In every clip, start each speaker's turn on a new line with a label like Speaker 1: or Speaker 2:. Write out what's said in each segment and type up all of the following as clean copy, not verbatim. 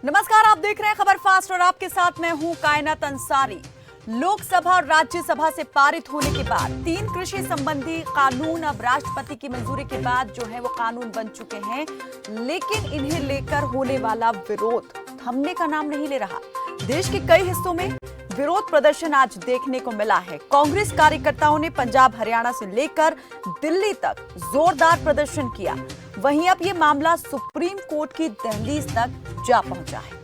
Speaker 1: नमस्कार, आप देख रहे हैं खबर फास्ट और आपके साथ मैं हूं कायनात अंसारी। लोकसभा और राज्यसभा से पारित होने के बाद 3 कृषि संबंधी कानून अब राष्ट्रपति की मंजूरी के बाद जो है वो कानून बन चुके हैं, लेकिन इन्हें लेकर होने वाला विरोध थमने का नाम नहीं ले रहा। देश के कई हिस्सों में विरोध प्रदर्शन आज देखने को मिला है। कांग्रेस कार्यकर्ताओं ने पंजाब, हरियाणा से लेकर दिल्ली तक जोरदार प्रदर्शन किया। वहीं अब ये मामला सुप्रीम कोर्ट की दहलीज तक जा पहुंचा है।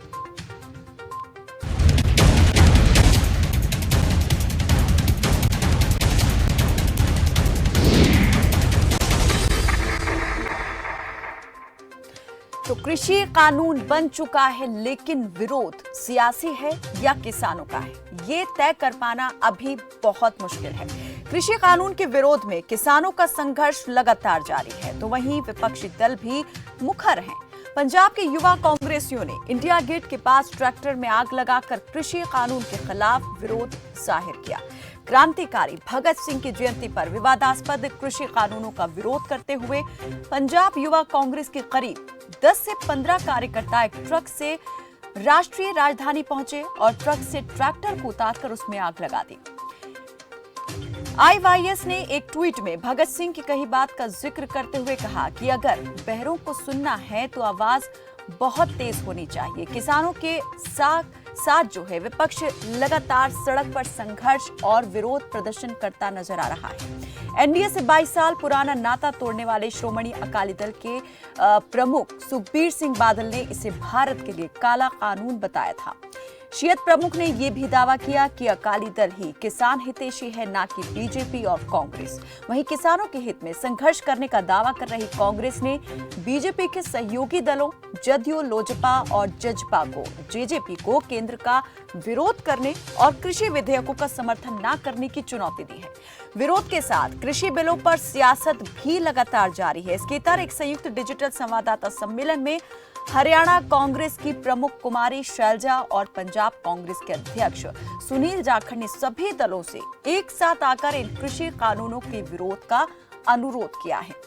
Speaker 1: तो कृषि कानून बन चुका है, लेकिन विरोध सियासी है या किसानों का है, ये तय कर पाना अभी बहुत मुश्किल है। कृषि कानून के विरोध में किसानों का संघर्ष लगातार जारी है, तो वहीं विपक्षी दल भी मुखर हैं। पंजाब के युवा कांग्रेसियों ने इंडिया गेट के पास ट्रैक्टर में आग लगाकर कृषि कानून के खिलाफ विरोध जाहिर किया। क्रांतिकारी भगत सिंह की जयंती पर विवादास्पद कृषि कानूनों का विरोध करते हुए पंजाब युवा कांग्रेस के करीब 10 से 15 कार्यकर्ता एक ट्रक से राष्ट्रीय राजधानी पहुंचे और ट्रक से ट्रैक्टर को उतारकर उसमें आग लगा दी। आईवाईएस ने एक ट्वीट में भगत सिंह की कही बात का जिक्र करते हुए कहा कि अगर बहरों को सुनना है तो आवाज बहुत तेज होनी चाहिए। किसानों के साथ जो है विपक्ष लगातार सड़क पर संघर्ष और विरोध प्रदर्शन करता नजर आ रहा है। एनडीए से 22 साल पुराना नाता तोड़ने वाले श्रोमणी अकाली दल के प्रमुख सुखबीर सिंह बादल ने इसे भारत के लिए काला कानून बताया था। शियत प्रमुख ने यह भी दावा किया कि अकाली दल ही किसान हितैषी है, ना कि बीजेपी और कांग्रेस। वहीं किसानों के हित में संघर्ष करने का दावा कर रही कांग्रेस ने बीजेपी के सहयोगी दलों जदयू, लोजपा और जजपा को जेजेपी को केंद्र का विरोध करने और कृषि विधेयकों का समर्थन न करने की चुनौती दी है। विरोध के साथ कृषि बिलों पर सियासत भी लगातार जारी है। इसके तहत एक संयुक्त डिजिटल संवाददाता सम्मेलन में हरियाणा कांग्रेस की प्रमुख कुमारी शैलजा और पंजाब कांग्रेस के अध्यक्ष सुनील जाखड़ ने सभी दलों से एक साथ आकर इन कृषि कानूनों के विरोध का अनुरोध किया है।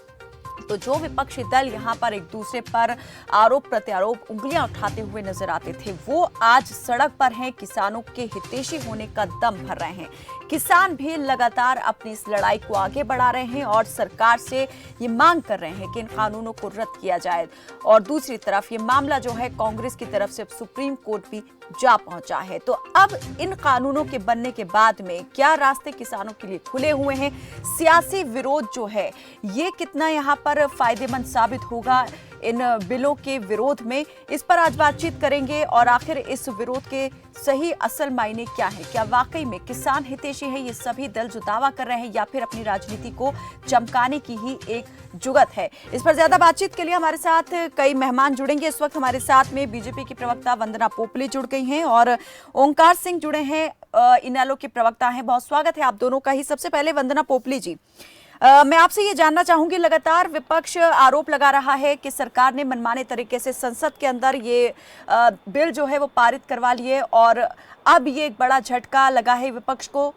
Speaker 1: तो जो विपक्षी दल यहां पर एक दूसरे पर आरोप प्रत्यारोप उंगलियां उठाते हुए नजर आते थे, वो आज सड़क पर हैं। किसानों के हितैषी होने का दम भर रहे हैं। किसान भी लगातार अपनी इस लड़ाई को आगे बढ़ा रहे हैं और सरकार से ये मांग कर रहे हैं कि इन कानूनों को रद्द किया जाए। और दूसरी तरफ ये मामला जो है कांग्रेस की तरफ से सुप्रीम कोर्ट भी जा पहुंचा है। तो अब इन कानूनों के बनने के बाद में क्या रास्ते किसानों के लिए खुले हुए हैं? सियासी विरोध जो है ये कितना यहाँ पर फायदेमंद साबित होगा इन बिलों के विरोध में, इस पर आज बातचीत करेंगे। और आखिर इस विरोध के सही असल मायने क्या है? क्या वाकई में किसान हितैषी है ये सभी दल जो दावा कर रहे हैं, या फिर अपनी राजनीति को चमकाने की ही एक जुगत है? इस पर ज्यादा बातचीत के लिए हमारे साथ कई मेहमान जुड़ेंगे। इस वक्त हमारे साथ में बीजेपी की प्रवक्ता वंदना पोपली जुड़ गई हैं और ओंकार सिंह जुड़े हैं, इनेलो के प्रवक्ता हैं। बहुत स्वागत है आप दोनों का ही। सबसे पहले वंदना पोपली जी, मैं आपसे ये जानना चाहूंगी, लगातार विपक्ष आरोप लगा रहा है कि सरकार ने मनमाने तरीके से संसद के अंदर ये बिल जो है वो पारित करवा लिए और अब ये एक बड़ा झटका लगा है विपक्ष को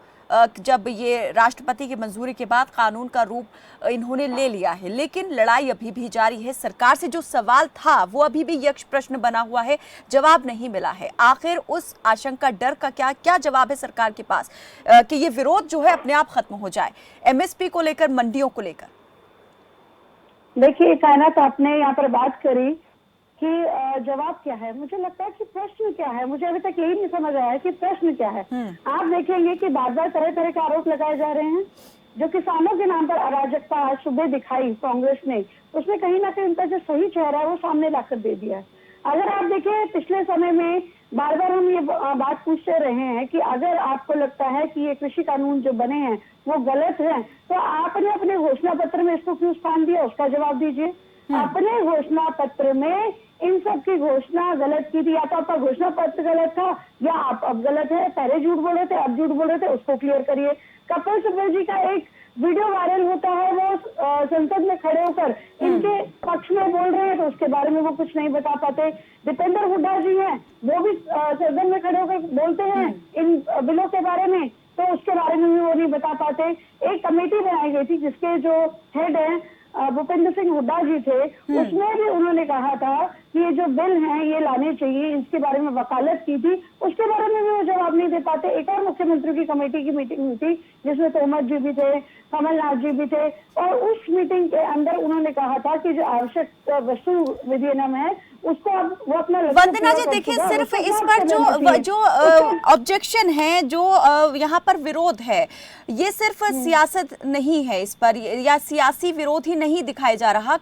Speaker 1: जब ये राष्ट्रपति की मंजूरी के बाद कानून का रूप इन्होंने ले लिया है। लेकिन लड़ाई अभी भी जारी है। सरकार से जो सवाल था वो अभी भी यक्ष प्रश्न बना हुआ है, जवाब नहीं मिला है। आखिर उस आशंका, डर का क्या जवाब है सरकार के पास कि ये विरोध जो है अपने आप खत्म हो जाए, एमएसपी को लेकर, मंडियों को लेकर?
Speaker 2: देखिए कायनात, आपने यहाँ पर बात करी कि जवाब क्या है। मुझे लगता है कि प्रश्न क्या है, मुझे अभी तक यही नहीं समझ आया कि प्रश्न क्या है। आप देखेंगे कि बार बार तरह तरह के आरोप लगाए जा रहे हैं। जो किसानों के नाम पर अराजकता आज सुबह दिखाई कांग्रेस ने, उसने कहीं ना कहीं उनका जो सही चेहरा है वो सामने लाकर दे दिया है। अगर आप देखें पिछले समय में बार बार हम ये बात पूछते रहे हैं कि अगर आपको लगता है कि ये कृषि कानून जो बने हैं वो गलत है, तो आपने अपने घोषणा पत्र में इसको क्यों स्थान दिया, उसका जवाब दीजिए। अपने घोषणा पत्र में इन सब की घोषणा गलत की थी, या तो आपका घोषणा पत्र गलत था या आप अब गलत है। पहले झूठ बोल रहे थे, अब झूठ बोल रहे थे, उसको क्लियर करिए। कपिल सिब्बल जी का एक वीडियो वायरल होता है, वो संसद में खड़े होकर इनके पक्ष में बोल रहे हैं तो उसके बारे में वो कुछ नहीं बता पाते। दीपेंद्र हुड्डा जी हैं, वो भी सदन में खड़े होकर बोलते हैं इन बिलों के बारे में, तो उसके बारे में भी वो नहीं बता पाते। एक कमेटी बनाई गई थी जिसके जो हेड है भूपेंद्र सिंह हुड्डा जी थे, उसमें भी उन्होंने कहा था कि ये जो बिल हैं ये लाने चाहिए, इसके बारे में वकालत की थी, उसके बारे में भी वो जवाब नहीं दे पाते। एक और मुख्यमंत्री की कमेटी की मीटिंग हुई थी जिसमें तोमर जी भी थे, कमलनाथ जी भी थे, और उस मीटिंग के अंदर उन्होंने कहा था कि जो आवश्यक वस्तु विधिनियम है उसको अब वो अपना
Speaker 1: वंदना जी देखिए, सिर्फ इस पर जो ऑब्जेक्शन है, जो यहाँ पर विरोध है, ये सिर्फ सियासत नहीं है, इस पर या सियासी विरोध ही नहीं दिखाया जा रहा।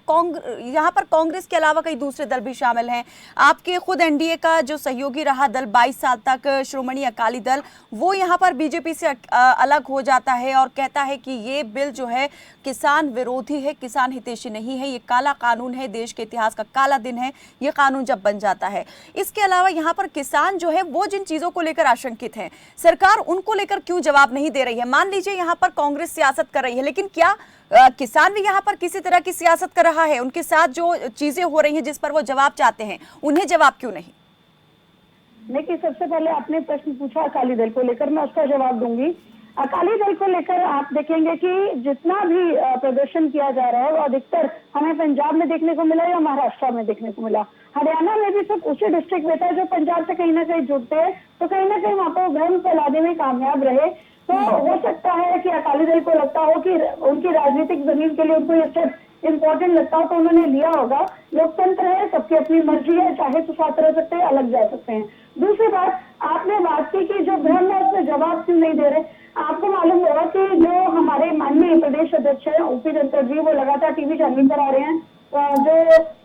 Speaker 1: यहाँ पर कांग्रेस के अलावा कई दूसरे दल भी शामिल हैं। आपके खुद एनडीए का जो सहयोगी रहा दल 22 साल तक, श्रोमणी अकाली दल, वो यहाँ पर बीजेपी से अलग हो जाता है और कहता है कि ये बिल जो है किसान विरोधी है, किसान हितैषी नहीं है, ये काला कानून है, देश के इतिहास का काला दिन है ये कानून जब बन जाता है। इसके अलावा यहाँ पर किसान जो है वो जिन चीजों को लेकर आशंकित हैं, सरकार उनको लेकर क्यों जवाब नहीं दे रही है? मान लीजिए यहाँ पर कांग्रेस सियासत कर रही है, लेकिन क्या किसान भी यहाँ पर किसी तरह की सियासत कर रहा है? उनके साथ जो चीजें हो रही हैं जिस पर वो जवाब चाहते हैं, उन्हें जवाब क्यों नहीं?
Speaker 2: देखिए, सबसे पहले आपने प्रश्न पूछा अकाली दल को लेकर, मैं उसका जवाब दूंगी। अकाली दल को लेकर आप देखेंगे कि जितना भी प्रदर्शन किया जा रहा है वो अधिकतर हमें पंजाब में देखने को मिला या महाराष्ट्र में देखने को मिला। हरियाणा में भी सब उसी डिस्ट्रिक्ट में था जो पंजाब से कहीं ना कहीं जुड़ते हैं, तो कहीं ना कहीं वहाँ पर भ्रम फैलाने में कामयाब रहे। तो हो सकता है कि अकाली दल को लगता हो कि उनकी राजनीतिक जमीन के लिए उनको ये स्टेप इम्पोर्टेंट लगता हो तो उन्होंने लिया होगा। लोकतंत्र है, सबकी अपनी मर्जी है, चाहे तो साथ रह सकते हैं, अलग जा सकते हैं। दूसरी बात, आपने बात की कि जो भ्रम है उसमें जवाब क्यों नहीं दे रहे। आपको मालूम होगा कि जो हमारे माननीय प्रदेश अध्यक्ष है ओपी धनखड़ जी, वो लगातार टीवी चैनल पर आ रहे हैं। जो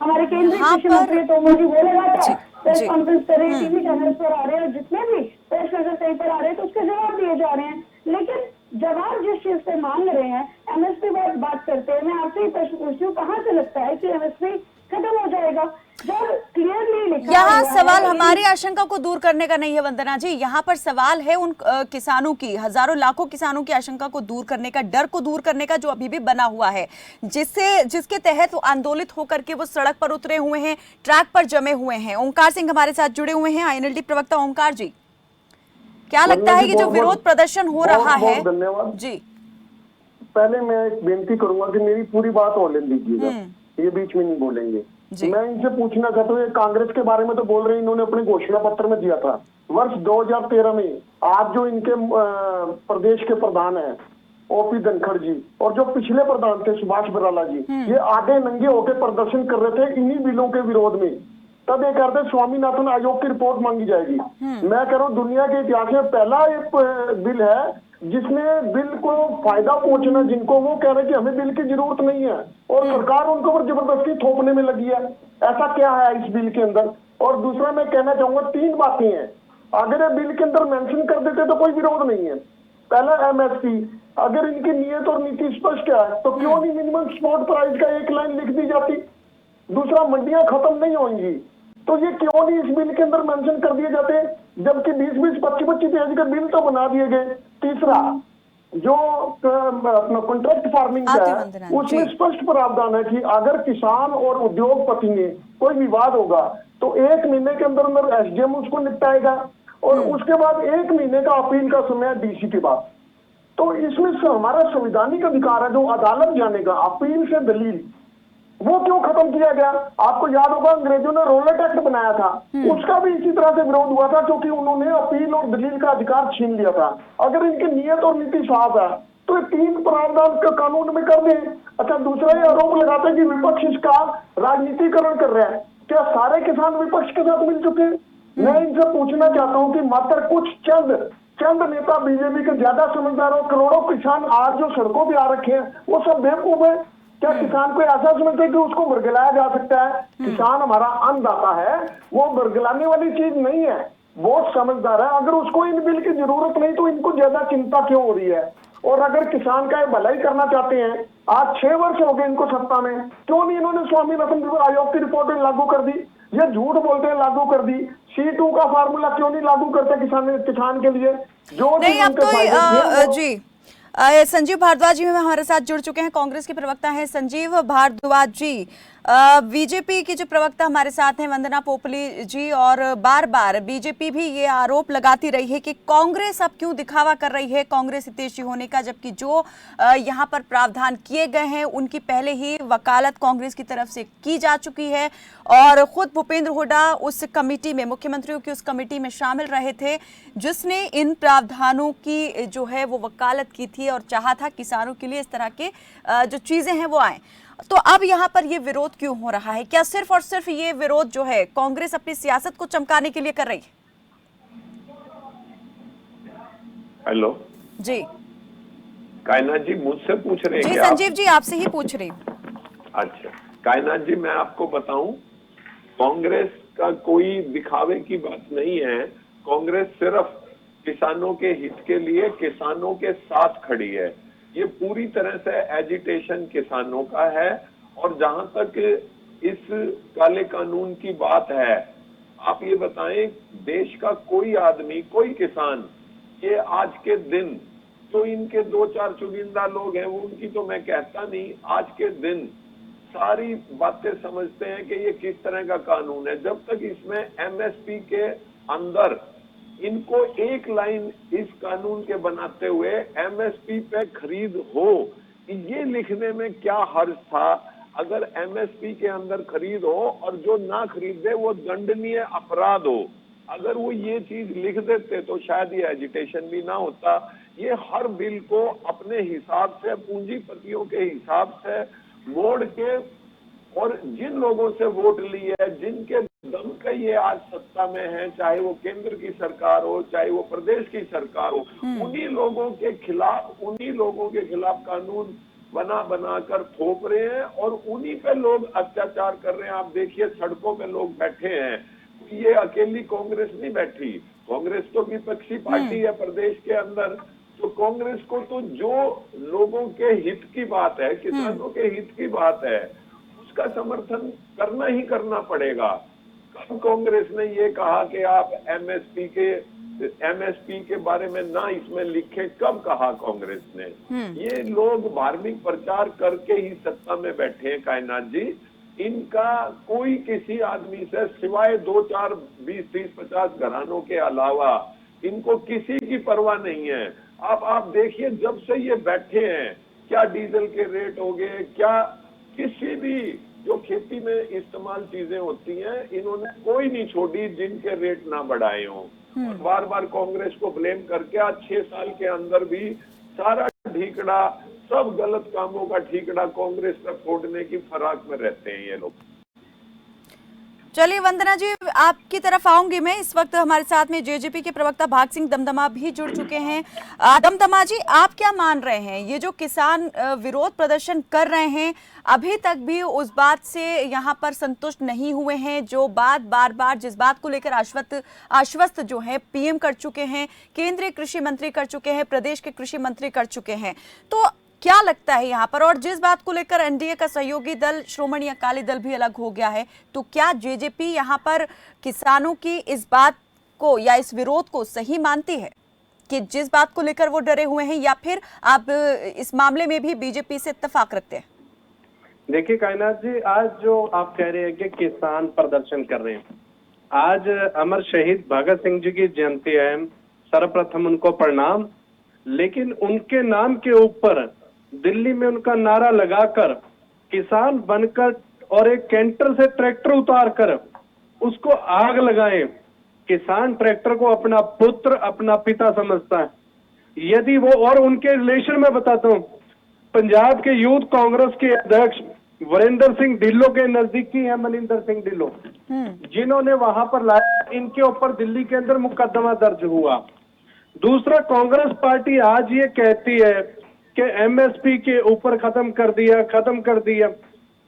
Speaker 2: हमारे केंद्रीय कृषि मंत्री तोमर जी, वो लगातार प्रेस कॉन्फ्रेंस कर रहे हैं, टीवी चैनल पर आ रहे हैं, जितने भी प्रेस नजर कहीं पर आ रहे हैं तो उसके जवाब दिए जा रहे हैं। लेकिन जवाब जिस चीज से मांग रहे हैं, एमएसपी बात करते हैं, मैं आपसे ही प्रश्न पूछती हूँ, कहाँ से लगता है कि एमएसपी खत्म हो जाएगा जब क्लियरली लिखा?
Speaker 1: यहाँ सवाल हमारी आशंका को दूर करने का नहीं है वंदना जी, यहाँ पर सवाल है उन किसानों की, हजारों लाखों किसानों की आशंका को दूर करने का, डर को दूर करने का जो अभी भी बना हुआ है, जिसके तहत वो आंदोलित होकर के वो सड़क पर उतरे हुए हैं, ट्रैक पर जमे हुए हैं। ओंकार सिंह हमारे साथ जुड़े हुए हैं, आईएनएलडी प्रवक्ता। ओंकार जी, क्या लगता है कि जो विरोध प्रदर्शन हो रहा है?
Speaker 3: धन्यवाद
Speaker 1: जी,
Speaker 3: पहले मैं एक बेनती करूंगा कि मेरी पूरी बात होने दीजिएगा, ये बीच में नहीं बोलेंगे। मैं इनसे पूछना चाहता हूँ, कांग्रेस के बारे में तो बोल रहे हैं, इन्होंने अपने घोषणा पत्र में दिया था वर्ष 2013 में। आज जो इनके प्रदेश के प्रधान हैं ओपी धनखड़ जी, और जो पिछले प्रधान थे सुभाष बराला जी, ये आगे नंगे होकर प्रदर्शन कर रहे थे इन्हीं बिलों के विरोध में। तब ये कहते स्वामीनाथन आयोग की रिपोर्ट मांगी जाएगी। मैं कह रहा हूँ दुनिया के इतिहास में पहला एक बिल है जिसमें बिल को फायदा पहुंचना, जिनको वो कह रहे हैं कि हमें बिल की जरूरत नहीं है और सरकार उनको पर जबरदस्ती थोपने में लगी है। ऐसा क्या है इस बिल के अंदर? और दूसरा मैं कहना चाहूंगा, 3 बातें हैं। अगर ये बिल के अंदर मेंशन कर देते तो कोई विरोध नहीं है। पहला एमएसपी, अगर इनकी नियत और नीति स्पष्ट है तो क्यों नहीं मिनिमम सपोर्ट प्राइस का एक लाइन लिख दी जाती? दूसरा, मंडियां खत्म नहीं होंगी तो ये क्यों नहीं इस बिल के अंदर मेंशन कर दिए जाते, जबकि 20-20, 25-25 पेज के बिल तो बना दिए गए। तीसरा, जो अपना कॉन्ट्रैक्ट फार्मिंग का है उसमें स्पष्ट प्रावधान है कि अगर किसान और उद्योगपति में कोई विवाद होगा तो 1 महीने के अंदर अंदर एसडीएम उसको निपटाएगा और उसके बाद 1 महीने का अपील का समय डीसी के बाद। तो इसमें हमारा संवैधानिक अधिकार है जो अदालत जाने का, अपील से दलील, वो क्यों खत्म किया गया? आपको याद होगा अंग्रेजों ने रोलेट एक्ट बनाया था, उसका भी इसी तरह से विरोध हुआ था क्योंकि उन्होंने अपील और दलील का अधिकार छीन लिया था। अगर इनकी नियत और नीति साफ है तो 3 प्रावधान का कानून में कर दें। अच्छा, दूसरा ये आरोप लगाते हैं कि विपक्ष इसका राजनीतिकरण कर रहा है। क्या सारे किसान विपक्ष के साथ मिल चुके हैं? मैं इनसे पूछना चाहता हूँ कि मात्र कुछ चंद नेता बीजेपी के ज्यादा समझदार और करोड़ों किसान आज जो सड़कों पे आ रखे हैं वो सब बेवकूफ है? क्या किसान को ऐसा समझते हैं कि उसको बरगलाया जा सकता है? किसान हमारा अन्नदाता है, वो बरगलाने वाली चीज नहीं है, बहुत समझदार है। अगर उसको इन बिल की जरूरत नहीं तो इनको ज्यादा चिंता क्यों हो रही है? और अगर किसान का भलाई करना चाहते हैं, आज 6 वर्ष हो गए इनको सत्ता में, क्यों नहीं इन्होंने स्वामीनाथन आयोग की रिपोर्ट लागू कर दी? ये झूठ बोलते हैं लागू कर दी। C2 का फार्मूला क्यों नहीं लागू करते किसान के लिए? जो
Speaker 1: नहीं, अब तो जी संजीव भारद्वाज जी हमारे साथ जुड़ चुके हैं, कांग्रेस के प्रवक्ता हैं संजीव भारद्वाज जी। बीजेपी की जो प्रवक्ता हमारे साथ हैं वंदना पोपली जी, और बार बार बीजेपी भी ये आरोप लगाती रही है कि कांग्रेस अब क्यों दिखावा कर रही है कांग्रेस हितैषी होने का, जबकि जो यहाँ पर प्रावधान किए गए हैं उनकी पहले ही वकालत कांग्रेस की तरफ से की जा चुकी है। और खुद भूपेंद्र हुड्डा उस कमेटी में, मुख्यमंत्रियों की उस कमेटी में शामिल रहे थे जिसने इन प्रावधानों की जो है वो वकालत की थी और चाहा था किसानों के लिए इस तरह के जो चीजें हैं वो आए। तो अब यहाँ पर ये विरोध क्यों हो रहा है? क्या सिर्फ और सिर्फ ये विरोध जो है कांग्रेस अपनी सियासत को चमकाने के लिए कर रही है?
Speaker 4: हेलो
Speaker 1: जी
Speaker 4: कायनाथ जी, मुझसे पूछ रहे हैं
Speaker 1: जी
Speaker 4: क्या
Speaker 1: संजीव जी, आपसे ही पूछ रही हूँ।
Speaker 4: अच्छा कायनाथ जी, मैं आपको बताऊं, कांग्रेस का कोई दिखावे की बात नहीं है। कांग्रेस सिर्फ किसानों के हित के लिए किसानों के साथ खड़ी है। ये पूरी तरह से एजिटेशन किसानों का है। और जहां तक इस काले कानून की बात है, आप ये बताएं, देश का कोई आदमी, कोई किसान, ये आज के दिन तो इनके 2-4 चुनिंदा लोग हैं, वो उनकी तो मैं कहता नहीं, आज के दिन सारी बातें समझते हैं कि ये किस तरह का कानून है। जब तक इसमें एमएसपी के अंदर इनको एक लाइन इस कानून के बनाते हुए एमएसपी पे खरीद हो, ये लिखने में क्या हर्ज था? अगर एमएसपी के अंदर खरीद हो और जो ना खरीदे वो दंडनीय अपराध हो, अगर वो ये चीज लिख देते तो शायद ये एजिटेशन भी ना होता। ये हर बिल को अपने हिसाब से, पूंजीपतियों के हिसाब से मोड़ के, और जिन लोगों से वोट ली है, जिनके दम पे ये आज सत्ता में है, चाहे वो केंद्र की सरकार हो, चाहे वो प्रदेश की सरकार हो, उन्हीं लोगों के खिलाफ कानून बना कर थोप रहे हैं और उन्हीं पे लोग अत्याचार कर रहे हैं। आप देखिए, सड़कों पे लोग बैठे हैं। ये अकेली कांग्रेस नहीं बैठी, कांग्रेस तो विपक्षी पार्टी है प्रदेश के अंदर। तो कांग्रेस को तो जो लोगों के हित की बात है, किसानों के हित की बात है, उसका समर्थन करना ही करना पड़ेगा। कब कांग्रेस ने ये कहा कि आप एमएसपी के बारे में ना इसमें लिखें? कब कहा कांग्रेस ने? ये लोग धार्मिक प्रचार करके ही सत्ता में बैठे हैं कायनाथ जी। इनका कोई किसी आदमी से, सिवाय 2-4 20-30-50 घरानों के अलावा, इनको किसी की परवाह नहीं है। आप देखिए, जब से ये बैठे हैं, क्या डीजल के रेट हो गए, क्या किसी भी जो खेती में इस्तेमाल चीजें होती हैं, इन्होंने कोई नहीं छोड़ी जिनके रेट ना बढ़ाए हों। और बार बार कांग्रेस को ब्लेम करके आज 6 साल के अंदर भी सारा ठीकड़ा, सब गलत कामों का ठीकड़ा कांग्रेस पर फोड़ने की फराक में रहते हैं ये लोग।
Speaker 1: चलिए वंदना जी, आपकी तरफ आऊंगी मैं। इस वक्त हमारे साथ में जेजेपी के प्रवक्ता भाग सिंह दमदमा भी जुड़ चुके हैं। दमदमा जी, आप क्या मान रहे हैं? ये जो किसान विरोध प्रदर्शन कर रहे हैं, अभी तक भी उस बात से यहाँ पर संतुष्ट नहीं हुए हैं जो बात बार बार, जिस बात को लेकर आश्वस्त जो है पीएम कर चुके हैं, केंद्रीय कृषि मंत्री कर चुके हैं, प्रदेश के कृषि मंत्री कर चुके हैं। तो क्या लगता है यहाँ पर, और जिस बात को लेकर एनडीए का सहयोगी दल श्रोमणी अकाली दल भी अलग हो गया है, तो क्या जेजेपी यहाँ पर किसानों की इस बात को या इस विरोध को सही मानती है कि जिस बात को लेकर वो डरे हुए हैं, या फिर आप इस मामले में भी बीजेपी से इत्तेफाक रखते हैं?
Speaker 5: देखिए कायनाथ जी, आज जो आप कह रहे हैं कि किसान प्रदर्शन कर रहे हैं, आज अमर शहीद भगत सिंह जी की जयंती है, सर्वप्रथम उनको प्रणाम। लेकिन उनके नाम के ऊपर दिल्ली में उनका नारा लगाकर किसान बनकर और एक कैंटर से ट्रैक्टर उतार कर उसको आग लगाए। किसान ट्रैक्टर को अपना पुत्र, अपना पिता समझता है। यदि वो, और उनके रिलेशन में बताता हूँ, पंजाब के यूथ कांग्रेस के अध्यक्ष वरिंदर सिंह ढिल्लों के नजदीकी है मनिंदर सिंह ढिल्लों, जिन्होंने वहां पर लाया, इनके ऊपर दिल्ली के अंदर मुकदमा दर्ज हुआ। दूसरा, कांग्रेस पार्टी आज ये कहती है कि एमएसपी के ऊपर खत्म कर दिया,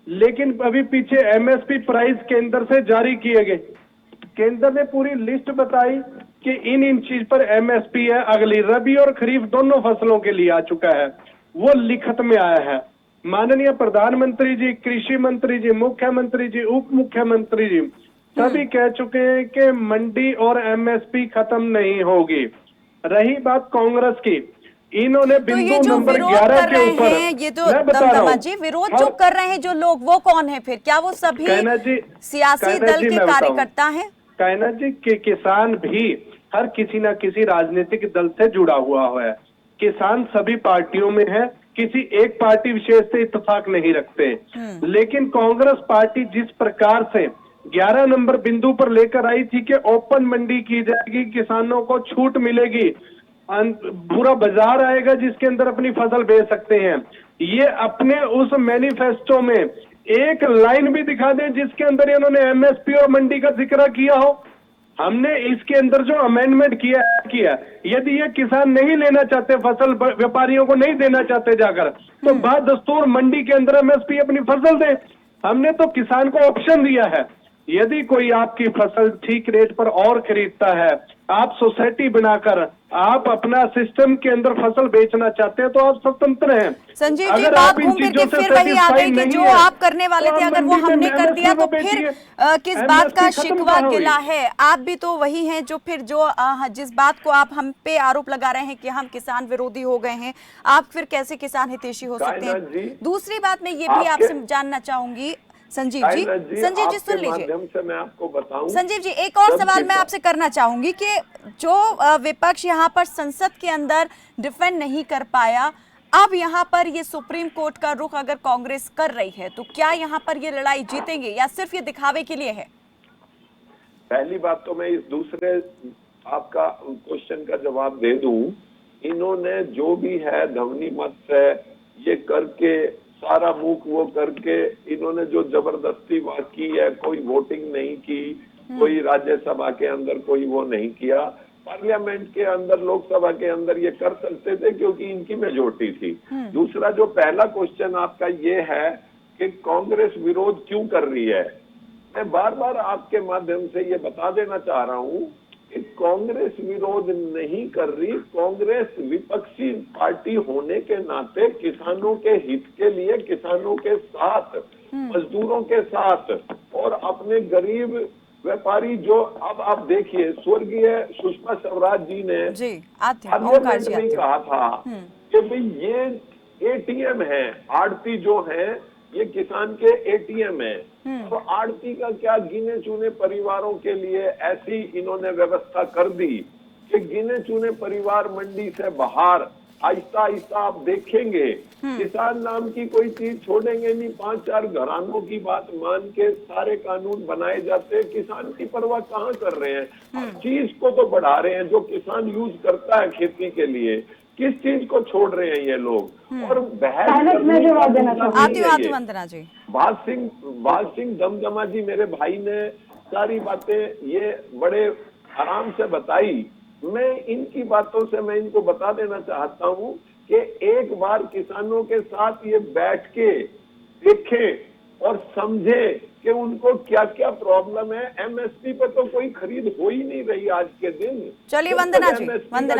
Speaker 5: लेकिन अभी पीछे एमएसपी प्राइस केंद्र से जारी किए गए। केंद्र ने पूरी लिस्ट बताई कि इन चीज पर एमएसपी है, अगली रबी और खरीफ दोनों फसलों के लिए आ चुका है, वो लिखत में आया है। माननीय प्रधानमंत्री जी, कृषि मंत्री जी, मुख्यमंत्री जी, उप मुख्यमंत्री जी सभी कह चुके हैं कि मंडी और एमएसपी खत्म नहीं होगी। रही बात कांग्रेस की, इन्होंने
Speaker 1: तो ये
Speaker 5: बिंदु
Speaker 1: जो
Speaker 5: नंबर
Speaker 1: विरोध
Speaker 5: 11
Speaker 1: कर
Speaker 5: के
Speaker 1: रहे
Speaker 5: ऊपर,
Speaker 1: हैं, ये तो
Speaker 5: मैं बता रहा
Speaker 1: दमदमा
Speaker 5: हूं,
Speaker 1: जी, विरोध जो कर रहे हैं जो लोग, वो कौन है फिर? क्या वो सभी सियासी दल के कार्यकर्ता हैं?
Speaker 5: कायनाथ जी के किसान भी हर किसी ना किसी राजनीतिक दल से जुड़ा हुआ है। किसान सभी पार्टियों में है, किसी एक पार्टी विशेष से इत्तेफाक नहीं रखते। लेकिन कांग्रेस पार्टी जिस प्रकार से 11 नंबर बिंदु पर लेकर आई थी कि ओपन मंडी की जाएगी, किसानों को छूट मिलेगी, पूरा बाजार आएगा जिसके अंदर अपनी फसल बेच सकते हैं, ये अपने उस मैनिफेस्टो में एक लाइन भी दिखा दें जिसके अंदर इन्होंने एमएसपी और मंडी का जिक्र किया हो। हमने इसके अंदर जो अमेंडमेंट किया, यदि ये किसान नहीं लेना चाहते, फसल व्यापारियों को नहीं देना चाहते जाकर, तो बात दस्तूर मंडी के अंदर एमएसपी अपनी फसल दे। हमने तो किसान को ऑप्शन दिया है, यदि कोई आपकी फसल ठीक रेट पर और खरीदता है, आप सोसाइटी बनाकर आप अपना सिस्टम के अंदर फसल बेचना चाहते हैं तो आप स्वतंत्र हैं।
Speaker 1: संजीव जी, बात घूम फिर के फिर वही आ गई कि जो आप करने वाले थे अगर वो हमने कर दिया तो फिर किस बात का शिकवा गिला है? आप भी तो वही हैं जो फिर जो जिस बात को आप हम पे आरोप लगा रहे हैं कि हम किसान विरोधी हो गए हैं, आप फिर कैसे किसान हितैषी हो सकते हैं? दूसरी बात मैं ये भी आपसे जानना चाहूंगी संजीव जी सुन लीजिए,
Speaker 4: माध्यम से मैं आपको बताऊं।
Speaker 1: संजीव जी, एक और सवाल मैं आपसे करना चाहूंगी कि जो विपक्ष यहाँ पर संसद के अंदर डिफेंड नहीं कर पाया, अब यहाँ पर ये सुप्रीम कोर्ट का रुख अगर कांग्रेस कर रही है तो क्या यहाँ पर ये लड़ाई जीतेंगे या सिर्फ ये दिखावे के लिए है?
Speaker 4: पहली बात तो मैं इस दूसरे आपका क्वेश्चन का जवाब दे दूं। इन्होंने जो भी है ध्वनि मत से ये करके सारा मुख वो करके इन्होंने जो जबरदस्ती बात की है, कोई वोटिंग नहीं की, कोई राज्यसभा के अंदर कोई वो नहीं किया, पार्लियामेंट के अंदर लोकसभा के अंदर ये कर सकते थे क्योंकि इनकी मेजोरिटी थी। दूसरा जो पहला क्वेश्चन आपका ये है कि कांग्रेस विरोध क्यों कर रही है, मैं बार बार आपके माध्यम से ये बता देना चाह रहा हूं कि कांग्रेस विरोध नहीं कर रही। कांग्रेस विपक्षी पार्टी होने के नाते किसानों के हित के लिए, किसानों के साथ, मजदूरों के साथ और अपने गरीब व्यापारी जो, अब आप देखिए स्वर्गीय सुषमा स्वराज जी ने पार्लियामेंट में कहा था कि भाई ये एटीएम है, आड़ती जो है ये किसान के एटीएम है। तो आड़ती का क्या, गिने चुने परिवारों के लिए ऐसी इन्होंने व्यवस्था कर दी कि गिने चुने परिवार मंडी से बाहर आहिस्ता आहिस्ता आप देखेंगे किसान नाम की कोई चीज छोड़ेंगे नहीं। 5-4 घरानों की बात मान के सारे कानून बनाए जाते हैं, किसान की परवाह कहाँ कर रहे हैं? चीज को तो बढ़ा रहे हैं जो किसान यूज करता है खेती के लिए, किस चीज को छोड़ रहे हैं ये लोग? और बहस में जवाब देना
Speaker 1: चाहूंगी।
Speaker 4: भाग सिंह दमदमा जी मेरे भाई ने सारी बातें ये बड़े आराम से बताई। मैं इनकी बातों से मैं इनको बता देना चाहता हूं कि एक बार किसानों के साथ ये बैठ के देखें और समझे कि उनको क्या क्या प्रॉब्लम है। एमएसपी पे तो कोई खरीद हो ही नहीं रही आज के दिन।
Speaker 1: चलिए वंदना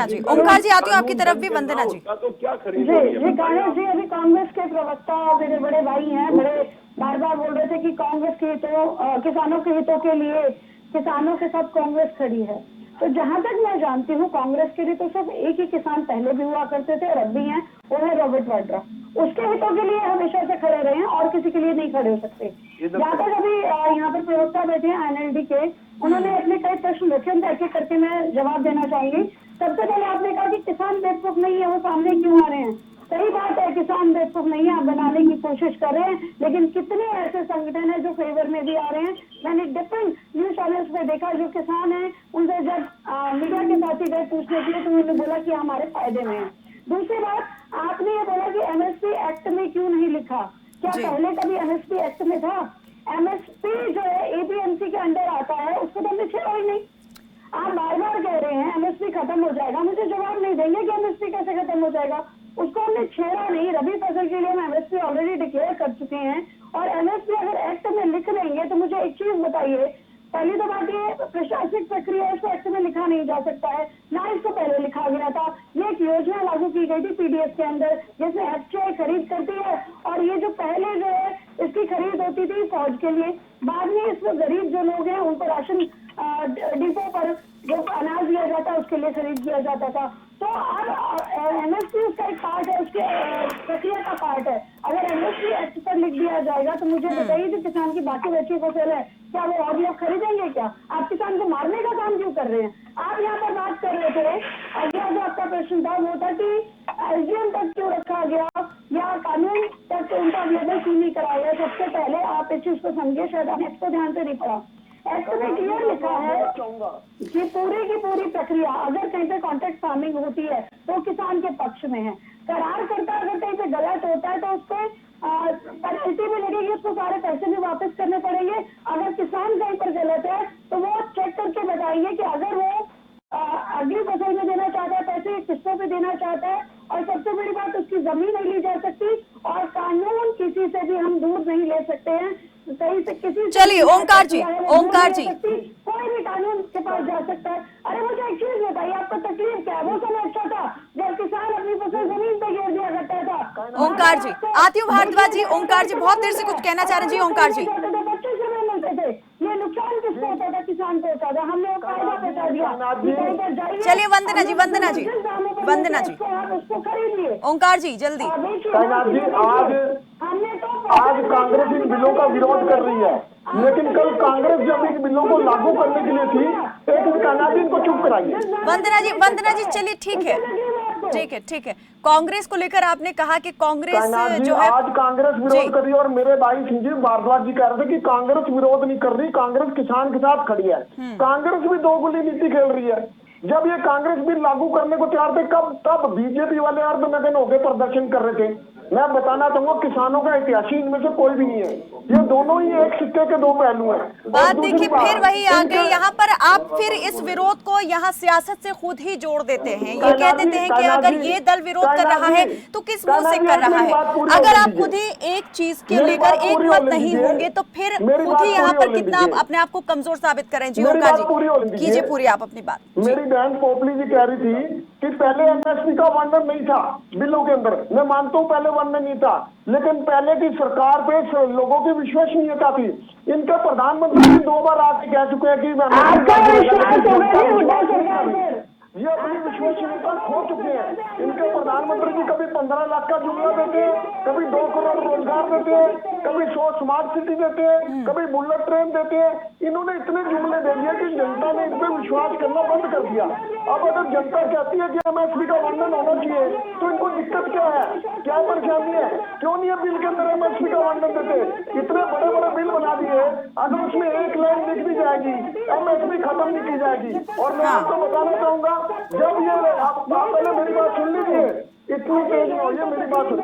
Speaker 1: जी, ओमकार जी आती हूँ आपकी तरफ भी। वंदना जी
Speaker 4: तो क्या खरीद
Speaker 2: जी अभी कांग्रेस के प्रवक्ता मेरे बड़े भाई हैं, बड़े बार बार बोल रहे थे कि कांग्रेस के हितों, किसानों के हितों के लिए किसानों के साथ कांग्रेस खड़ी है। तो जहां तक मैं जानती हूँ कांग्रेस के लिए तो सिर्फ एक ही किसान पहले भी हुआ करते थे और अब भी हैं, वो है रॉबर्ट वाड्रा। उसके हितों के लिए हमेशा से खड़े रहे हैं और किसी के लिए नहीं खड़े हो सकते। जहाँ तक अभी यहाँ पर प्रवक्ता बैठे हैं एनएलडी के, उन्होंने अपने कई प्रश्न रखे, उनका एक एक करके मैं जवाब देना चाहूंगी। सबसे पहले आपने कहा कि किसान बेवकूफ नहीं है, वो सामने क्यों आ रहे हैं? सही बात है, किसान बेवकूफ नहीं है, आप बनाने की कोशिश कर रहे हैं, लेकिन कितने ऐसे संगठन हैं जो फेवर में भी आ रहे हैं। मैंने डिफरेंट न्यूज चैनल्स पे देखा, जो किसान हैं उनसे जब मीडिया के साथ ही गए पूछने के लिए तो उन्होंने बोला कि हमारे फायदे में है। दूसरी बात, आपने ये बोला कि एमएसपी एक्ट में क्यों नहीं लिखा, क्या पहले कभी एमएसपी एक्ट में था? एमएसपी जो है एपीएमसी के अंडर आता है, उसको तो हमने छेड़ा ही नहीं। आप बार बार कह रहे हैं एमएसपी खत्म हो जाएगा, मुझे जवाब नहीं देंगे कि एमएसपी कैसे खत्म हो जाएगा। उसको हमने छेड़ा नहीं। रबी फसल के लिए हम एमएसपी ऑलरेडी डिक्लेयर कर चुके हैं और एमएसपी अगर एक्ट में लिख लेंगे तो मुझे एक चीज बताइए, पहली तो बात ये प्रशासनिक प्रक्रिया इसको एक्ट में लिखा नहीं जा सकता है, ना इसको पहले लिखा गया था। ये एक योजना लागू की गई थी पीडीएस के अंदर जिसमें एफसीआई खरीद करती है और ये जो पहले जो है इसकी खरीद होती थी फौज के लिए, बाद में इसमें गरीब जो लोग हैं उनको राशन डिपो पर जो अनाज दिया जाता है उसके लिए खरीद किया जाता था। तो अब एमएसपी उसका एक पार्ट है, उसके प्रक्रिया का पार्ट है। अगर एमएसपी एक्ट पर लिख दिया जाएगा तो मुझे बताइए जो किसान की बाकी बची फसल है क्या वो और लोग खरीदेंगे क्या? आप किसान को मारने का काम क्यों कर रहे हैं? आप यहाँ पर बात कर रहे थे, अगला जो आपका प्रश्न था वो था कि एसडीएम तक क्यों रखा गया या कानून तक उनका अवेलेबल क्यों नहीं कराया गया। सबसे पहले आप इस चीज को समझिए, शायद आपने इसको ध्यान से नहीं पढ़ा। एक्ट में क्लियर लिखा है कि पूरी की पूरी प्रक्रिया अगर कहीं पे कॉन्ट्रैक्ट फार्मिंग होती है तो किसान के पक्ष में है। करार करता अगर कहीं पे गलत होता है तो उसको पेनल्टी भी लगेगी, उसको सारे पैसे भी वापस करने पड़ेंगे। अगर किसान कहीं पर गलत है तो वो चेक करके बताइए कि अगर वो अगली फसल में देना चाहता है पैसे, किस्तों पे देना चाहता है, और सबसे बड़ी बात उसकी जमीन नहीं ली जा सकती और कानून किसी से भी हम दूर नहीं ले सकते हैं कहीं से किसी।
Speaker 1: चलिए ओंकार जी, ओंकार जी,
Speaker 2: कोई भी कानून के पास जा सकता है। अरे मुझे एक चीज बताइए, आपको तकलीफ क्या है? वो समय अच्छा था जब किसान अपनी फसल जमीन पे गिर दिया करता था।
Speaker 1: ओंकार जी, आती हूँ भारद्वाज जी। ओंकार जी बहुत देर से कुछ कहना चाह रहे हैं जी। ओंकार जी,
Speaker 2: बच्चे समय मिलते थे, ये नुकसान किसको होता था? किसान को होता था। हमने वो कायदा बता दिया।
Speaker 1: चलिए वंदना जी, वंदना जी, वंदना जी,
Speaker 2: उसको खरीदिए।
Speaker 1: ओंकार जी जल्दी।
Speaker 3: कायनाथ जी, आज कांग्रेस इन बिलों का विरोध कर रही है, लेकिन कल कांग्रेस जब इन बिलों को लागू करने के लिए थी, एक दिन कायनाथ जी इनको चुप कराइए।
Speaker 1: वंदना जी चलिए ठीक है, ठीक है, ठीक है। कांग्रेस को लेकर आपने कहा कि कांग्रेस जो है
Speaker 3: आज कांग्रेस विरोध कर रही है, और मेरे भाई संजीव भारद्वाज जी कह रहे थे कि कांग्रेस विरोध नहीं कर रही, कांग्रेस किसान के साथ खड़ी है। कांग्रेस भी दोगुली नीति खेल रही है। जब ये कांग्रेस बिल लागू करने को तैयार थे, तब बीजेपी वाले अर्धनग्न होकर प्रदर्शन कर रहे थे। मैं बताना चाहूंगा किसानों का इतिहासी इनमें से कोई भी नहीं है, ये दोनों ही एक सिक्के के दो पहलू हैं।
Speaker 1: बात देखिए फिर वही आ गई यहाँ पर। आप फिर इस विरोध को यहाँ सियासत से खुद ही जोड़ देते हैं। ये कह देते हैं कि अगर ये दल विरोध कर रहा है तो किस मुंह से कर रहा है। अगर आप खुद ही एक चीज के लेकर एक मत नहीं होंगे तो फिर खुद ही यहाँ पर कितना आप अपने आप को कमजोर साबित करें। जी ओंकार जी कीजिए पूरी आप अपनी बात।
Speaker 3: मेरी बहन पोपली जी कह रही थी कि पहले एमएसपी का वर्णन नहीं था बिलों के अंदर। मैं मानता हूँ पहले वर्णन नहीं था, लेकिन पहले की सरकार पे लोगों की विश्वसनीयता थी। इनके प्रधानमंत्री 2 बार आके कह चुके हैं कि ये अपनी विश्वसनीयता खो चुके हैं। इनके प्रधानमंत्री जी कभी 15 लाख का जुमला देते हैं, कभी 2 करोड़ रोजगार देते हैं, कभी 100 स्मार्ट सिटी देते हैं, कभी बुलेट ट्रेन देते हैं। इन्होंने इतने जुमले दे दिए कि जनता ने इन पे विश्वास करना बंद कर दिया। अब अगर जनता कहती है कि एमएसपी का वर्णन होना चाहिए तो इनको दिक्कत क्या है, क्या परेशानी है? क्यों नहीं है बिल के अंदर एमएसपी का वर्णन देते? इतने बड़े बड़े बिल बना दिए, अगर उसमें एक लाइन लिख दी जाएगी एमएसपी खत्म नहीं की जाएगी। और मैं आपको बताना चाहूंगा, जब ये आप पहले मेरी बात सुन लीजिए, इतनी तेज हो ये मेरी बात सुन।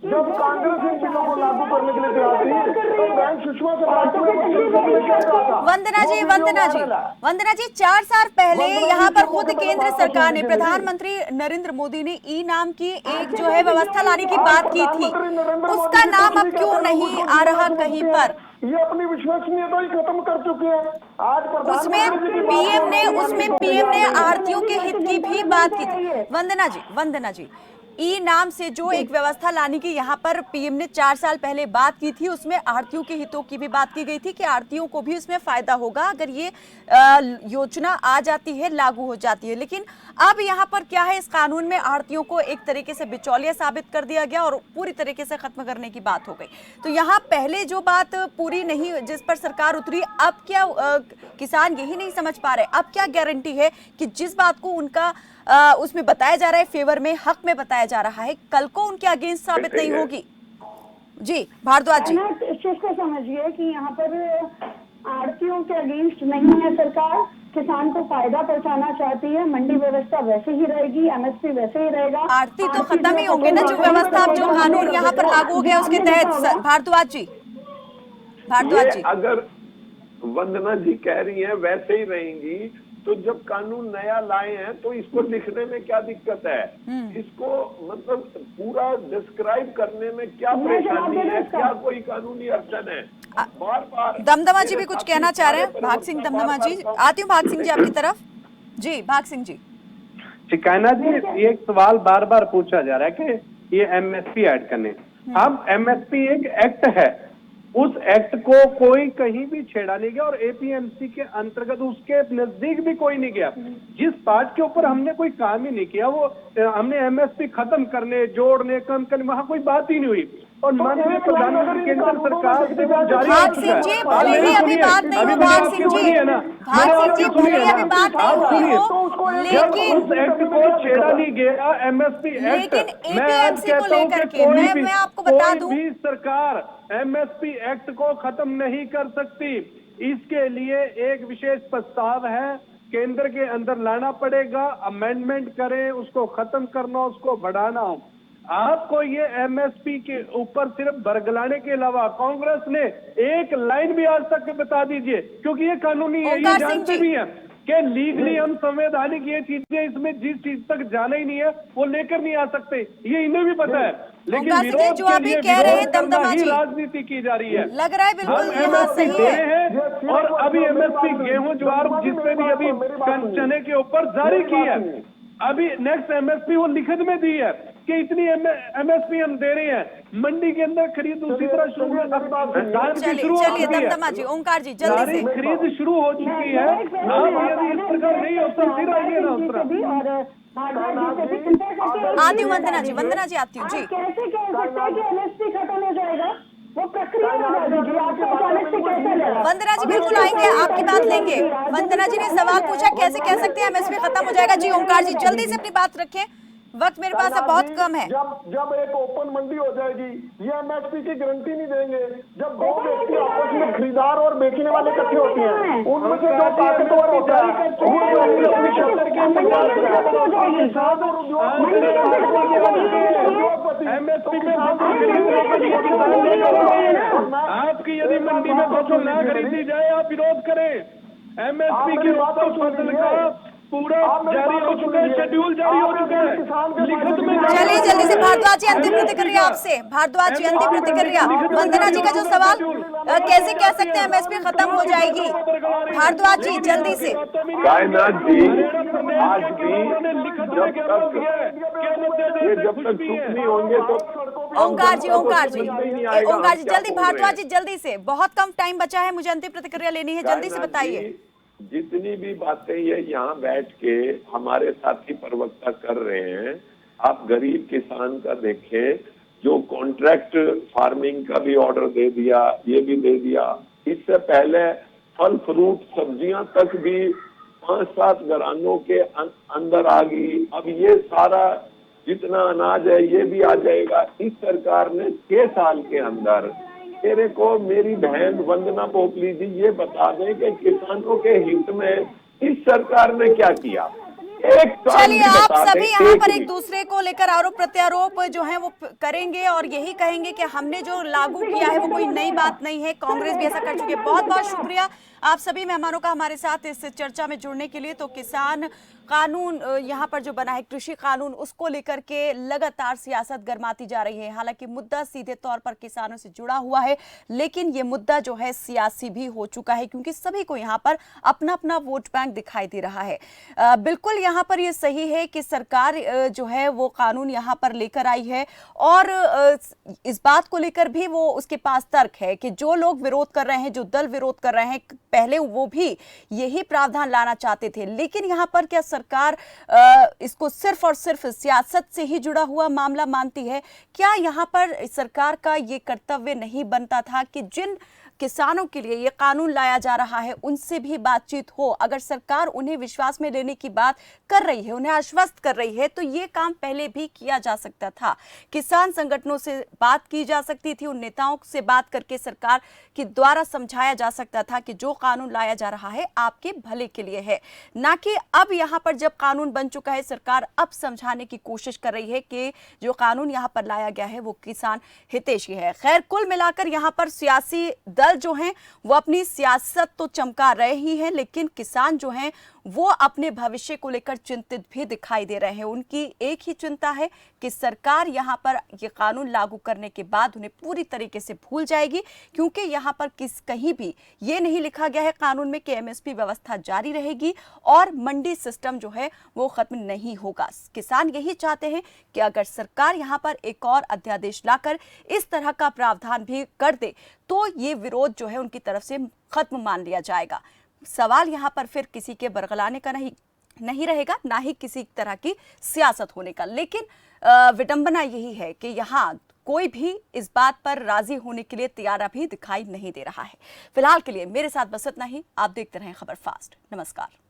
Speaker 3: जब कांग्रेस इन बिलों को लागू करने के लिए तैयार थी तो बैंक सुषमा स्वराज
Speaker 1: वंदना जी 4 साल पहले यहाँ पर खुद केंद्र सरकार ने, प्रधानमंत्री नरेंद्र मोदी ने ई नाम की एक जो है व्यवस्था लाने की बात की थी। उसका नाम अब क्यों नहीं आ रहा कहीं पर?
Speaker 3: ये अपनी विश्वसनीयता ही खत्म कर चुके हैं। आज
Speaker 1: उसमें पीएम ने आढ़तियों के हित की भी बात की थी। वंदना जी ई नाम से जो एक व्यवस्था लाने की यहाँ पर पीएम ने 4 साल पहले बात की थी, उसमें आढ़तियों के हितों की भी बात की गई थी कि आढ़तियों को भी इसमें फायदा होगा अगर ये योजना आ जाती है, लागू हो जाती है। लेकिन अब यहाँ पर क्या है, इस कानून में आढ़तियों को एक तरीके से बिचौलिया साबित कर दिया गया और पूरी तरीके से खत्म करने की बात हो गई। तो यहाँ पहले जो बात पूरी नहीं, जिस पर सरकार उतरी, अब क्या किसान यही नहीं समझ पा रहे? अब क्या गारंटी है कि जिस बात को उनका उसमें बताया जा रहा है, फेवर में, हक में बताया जा रहा है, कल को उनके अगेंस्ट साबित नहीं होगी? जी भारद्वाज जी,
Speaker 2: इस चीज को समझिए कि यहाँ पर आढ़तियों के अगेंस्ट नहीं है सरकार, किसान को फायदा पहुंचाना चाहती है। मंडी व्यवस्था वैसे ही रहेगी, एमएसपी वैसे ही रहेगा।
Speaker 1: आढ़ती तो खत्म ही होंगे ना, जो व्यवस्था, जो कानून यहाँ पर लागू हो गया उसके तहत। भारद्वाज जी
Speaker 4: अगर वंदना जी कह रही हैं वैसे ही रहेंगी, तो जब कानून नया लाए हैं तो इसको लिखने में क्या दिक्कत है? इसको मतलब पूरा डिस्क्राइब करने में क्या परेशानी है? क्या कोई कानूनी अड़चन है? बार
Speaker 1: दमदमा जी भी कुछ कहना चाह रहे हैं। भाग सिंह दमदमा जी, आती हूँ भाग सिंह जी आपकी तरफ। जी भाग सिंह जी।
Speaker 5: कायनाथ जी, एक सवाल बार बार पूछा जा रहा है कि ये एमएसपी ऐड करने। अब एमएसपी एक एक्ट है, उस एक्ट को कोई कहीं भी छेड़ा नहीं गया और एपीएमसी के अंतर्गत उसके नजदीक भी कोई नहीं गया। जिस पार्ट के ऊपर हमने कोई काम ही नहीं किया, वो हमने एमएसपी खत्म करने, जोड़ने, कम करने, वहां कोई बात ही नहीं हुई। और माननीय प्रधानमंत्री केंद्र सरकार से वो जारी
Speaker 1: भाग सिंह जी बोलिए, अभी बात नहीं हुई। भाग सिंह जी बोलिए, अभी बात नहीं हुई हो, लेकिन
Speaker 5: उस एक्ट को छेड़ा नहीं गया, एमएसपी एक्ट।
Speaker 1: लेकिन एपीएमसी को लेकर के मैं आपको बता दूं,
Speaker 5: कोई भी सरकार एमएसपी एक्ट को खत्म नहीं कर सकती। इसके लिए एक विशेष प्रस्ताव है, केंद्र के अंदर लाना पड़ेगा, अमेंडमेंट करें, उसको खत्म करना, उसको बढ़ाना। आपको ये एमएसपी के ऊपर सिर्फ बरगलाने के अलावा कांग्रेस ने एक लाइन भी आज तक बता दीजिए, क्योंकि ये कानूनी है, ये जानते भी हैं कि लीगली हम संवैधानिक ये चीजें, इसमें जिस चीज तक जाना ही नहीं है वो लेकर नहीं आ सकते, ये इन्हें भी पता है। लेकिन विरोध
Speaker 1: जो आप कह रहे हैं दमदमा जी,
Speaker 5: राजनीति की जा रही है,
Speaker 1: लग रहा है बिल्कुल यहाँ सही है।
Speaker 5: और अभी एमएसपी गेहूं ज्वार जिसपे भी अभी चने के ऊपर जारी की है, अभी नेक्स्ट एमएसपी वो लिखित में दी है कि इतनी एमएसपी हम दे रहे हैं, मंडी के अंदर खरीद उसी तरह शुरू
Speaker 1: चलिए दमदमा जी, ओंकार जी जल्दी से,
Speaker 5: खरीद शुरू हो चुकी है। आप यदि इस प्रकार नहीं होता फिर आइए ना उस तरह।
Speaker 1: आती हूँ वंदना जी आती हूँ जी।
Speaker 2: कैसे कह सकते हैं कि एमएसपी खत्म हो जाएगा? वो प्रक्रिया बता दीजिए, आपको अचानक से कैसे लगा?
Speaker 1: वंदना जी बिल्कुल आएंगे, आपकी बात लेंगे। वंदना जी ने सवाल पूछा कैसे कह सकते हैं एमएसपी खत्म हो जाएगा। जी ओंकार जी जल्दी से अपनी बात रखें, वक्त मेरे पास अब बहुत कम है।
Speaker 3: जब एक ओपन मंडी हो जाएगी, ये एमएसपी की गारंटी नहीं देंगे। जब दो व्यक्ति आपस में खरीदार और बेचने वाले इकट्ठे होते हैं, उनमें से जो ताकतवर होता है
Speaker 5: एमएसपी में आपकी यदि मंडी में फसल ना खरीदी जाए, आप विरोध करें। एमएसपी के ऊपर फसल का पूरा जारी हो चुका है, शेड्यूल जारी हो चुका है, लिखित में।
Speaker 1: चलिए जल्दी से भारद्वाज जी अंतिम प्रतिक्रिया आपसे। भारद्वाज जी अंतिम प्रतिक्रिया, वंदना जी का जो सवाल कैसे कह सकते हैं एमएसपी खत्म हो जाएगी, भारद्वाज जी जल्दी से।
Speaker 4: कायनाथ जी आज भी जब तक चुप नहीं होंगे तो
Speaker 1: ओंकार जी जल्दी, भारद्वाज जी जल्दी से, बहुत कम टाइम बचा है, मुझे अंतिम प्रतिक्रिया लेनी है, जल्दी से बताइए।
Speaker 4: जितनी भी बातें ये यहाँ बैठ के हमारे साथी प्रवक्ता कर रहे हैं, आप गरीब किसान का देखें, जो कॉन्ट्रैक्ट फार्मिंग का भी ऑर्डर दे दिया, ये भी दे दिया, इससे पहले फल फ्रूट सब्जियां तक भी 5-7 घरानों के अंदर आ गई। अब ये सारा जितना अनाज है ये भी आ जाएगा। इस सरकार ने 6 साल के अंदर, मेरे को मेरी बहन वंदना पोपली जी ये बता दें कि किसानों के हित में इस सरकार ने क्या किया।
Speaker 1: चलिए आप सभी यहाँ पर एक दूसरे को लेकर आरोप प्रत्यारोप जो है वो करेंगे और यही कहेंगे कि हमने जो लागू किया है वो कोई नई बात नहीं है, कांग्रेस भी ऐसा कर चुकी है। बहुत बहुत शुक्रिया आप सभी मेहमानों का हमारे साथ इस चर्चा में जुड़ने के लिए। तो किसान कानून यहाँ पर जो बना है, कृषि कानून, उसको लेकर के लगातार सियासत गरमाती जा रही है। हालांकि मुद्दा सीधे तौर पर किसानों से जुड़ा हुआ है, लेकिन ये मुद्दा जो है सियासी भी हो चुका है, क्योंकि सभी को यहाँ पर अपना अपना वोट बैंक दिखाई दे रहा है। बिल्कुल यहाँ पर ये सही है कि सरकार जो है वो कानून यहाँ पर लेकर आई है और इस बात को लेकर भी वो उसके पास तर्क है कि जो लोग विरोध कर रहे हैं, जो दल विरोध कर रहे हैं, पहले वो भी यही प्रावधान लाना चाहते थे। लेकिन यहाँ पर क्या सरकार इसको सिर्फ और सिर्फ सियासत से ही जुड़ा हुआ मामला मानती है? क्या यहाँ पर सरकार का ये कर्तव्य नहीं बनता था कि जिन किसानों के लिए ये कानून लाया जा रहा है उनसे भी बातचीत हो? अगर सरकार उन्हें विश्वास में लेने की बात कर रही है, उन्हें आश्वस्त कर रही है, तो ये काम पहले भी किया जा सकता था। किसान संगठनों से बात की जा सकती थी, उन नेताओं से बात करके सरकार के द्वारा समझाया जा सकता था कि जो कानून लाया जा रहा है आपके भले के लिए है, ना कि अब यहाँ पर जब कानून बन चुका है सरकार अब समझाने की कोशिश कर रही है कि जो कानून यहाँ पर लाया गया है वो किसान हितैषी है। खैर, कुल मिलाकर यहाँ पर सियासी जो हैं वो अपनी सियासत तो चमका रहे ही हैं, लेकिन किसान जो हैं वो अपने भविष्य को लेकर चिंतित भी दिखाई दे रहे हैं। उनकी एक ही चिंता है कि सरकार यहाँ पर ये कानून लागू करने के बाद उन्हें पूरी तरीके से भूल जाएगी, क्योंकि यहाँ पर कहीं भी ये नहीं लिखा गया है कानून में कि एमएसपी व्यवस्था जारी रहेगी और मंडी सिस्टम जो है वो खत्म नहीं होगा। किसान यही चाहते हैं कि अगर सरकार यहाँ पर एक और अध्यादेश लाकर इस तरह का प्रावधान भी कर दे तो ये विरोध जो है उनकी तरफ से खत्म मान लिया जाएगा। सवाल यहाँ पर फिर किसी के बरगलाने का नहीं रहेगा, ना ही किसी तरह की सियासत होने का। लेकिन विडंबना यही है कि यहाँ कोई भी इस बात पर राजी होने के लिए तैयार अभी दिखाई नहीं दे रहा है। फिलहाल के लिए मेरे साथ बस इतना ही। आप देखते रहें खबर फास्ट। नमस्कार।